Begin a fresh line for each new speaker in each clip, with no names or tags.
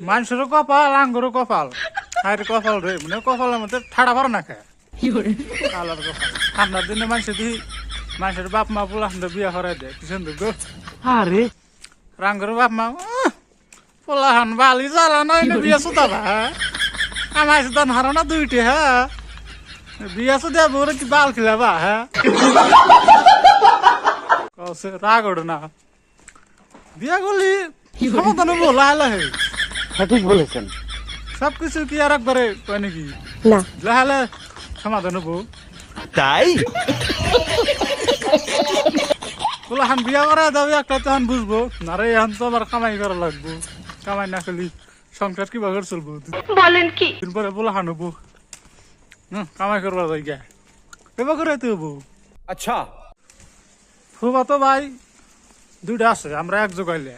মানুষেরও কপাল আঙ্গুরও কপাল আর কপাল রে মানে কপালের মধ্যে ঠাড়া ভরা না খায় কালার কপাল ঠান্ডার দিনে মানুষের বাপ মা পোলা বিয়া করাই দেয় কি সুন্দর গো
আরে
রাঙ্গুর বাপ মা পোলাহান বালি জ্বালা নয় বিয়া সুতা আমার দান হারো না দুইটি হ্যাঁ বিয়া সুদা বলে কি বাল খিলাবা হ্যাঁ রাগ ওঠে না বিয়া করলি ক্ষমতা বলা লাহে
সঠিক বলেছেন।
সবকিছু কি আর একবারে কয় নাকি
না
লাহালে সমাধান হবো
তাই
পোলাহান বিয়া করা দাবি একটা তখন বুঝবো না রে এখন তো আবার কামাই করা লাগবো কামাই না খেলি সংসার কিভাবে চলবো
বলেন কি
দিন পরে পোলাহান হবো কামাই করবার যাই গে এবার করে তো হবো
আচ্ছা
ফুবা তো ভাই দুইটা আছে আমরা এক জোগাইলে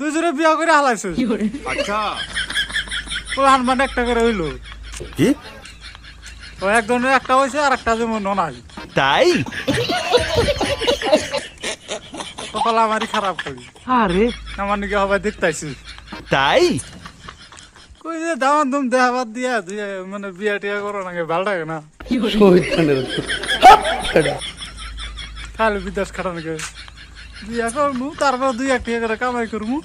দুইজনে বিয়া করে হালাইছে
আচ্ছা
পোলাহান মানে একটা করে হইলো
কি
ও একজনের একটা হয়েছে আর একটা যেমন নাই
তাই
কপাল আমারই খারাপ করি
আরে
আমার নাকি হবাই দেখতেছি
তাই
কই যে দামান তুম দেহাবাদ দিয়া দিয়ে মানে বিয়া টিয়া করো নাকি ভালো লাগে না খালি বিদেশ খাটা নাকি বিয়া করমু তারপর দুই এক টাকা করে কামাই করমু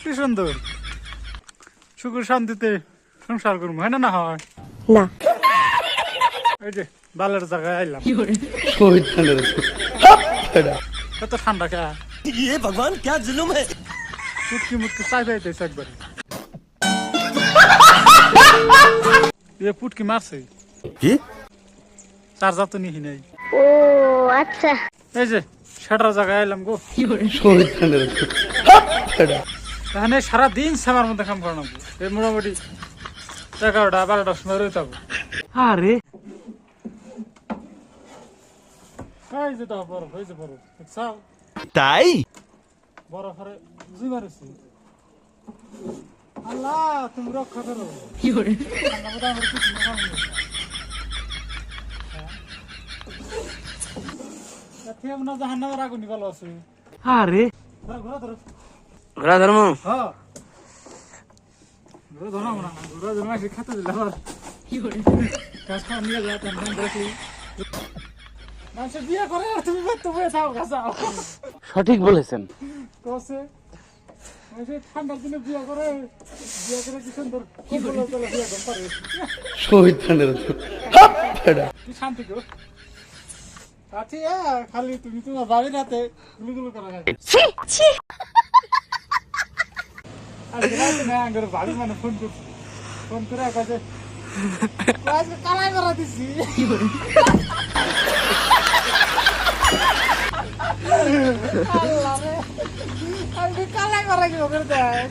কি সুন্দর সুখের শান্তিতে সংসার করবো হয় না না হয়
না
এই যে বালের জায়গায় আইলাম এত ঠান্ডা কে
ये भगवान क्या जुल्म है
মুটকি মুটকি চাই যাইতেছে একবারে এ পুটকি মারছে
কি
চার্জার তো নিহি নাই
ও আচ্ছা
এই যে সেটার জায়গায় আইলাম গো এখানে সারাদিন সেমার মধ্যে কাম করানো এই মোটামুটি 11টা 12টার সময় রয়ে থাকবো
আরে
এই যে দাও বরফ এই যে বরফ দেখছাও
তাই
বরফ হারে বুঝি মারেছি আল্লাহ তুমি রক্ষা করো ঠান্ডা মধ্যে আমার কিছু না খাবো না। হ্যাঁ না জাহান্নামের আগুন ভালো আছে
আরে
ধরো ঘোরা ধরো
ঘোড়া ধর্ম
হ্যাঁ ঘোরা ধরো না ঘোরা ধরো মাসে খেতে দিলে আবার কাজ খাওয়া নিয়ে যাও তেমন দেখি মানুষে বিয়ে করে আর তুমি বের তো বয়ে থাও গাছাও
সঠিক বলেছেন।
কসে মানুষে ঠান্ডার দিনে বিয়ে করে কি সুন্দর কি বলে চলে বিয়ে করে কি শান্তি গো আচ্ছা খালি তুমি তোমার বাড়ির হাতে গুলুগুলু করা যায় আজকে রাতে না আঙ্গের বাড়ি মানে ফোন করে কাছে আজকে কালাই মারা দিছি আল্লাহ রে আমি কালাই মারা কি করে দেয়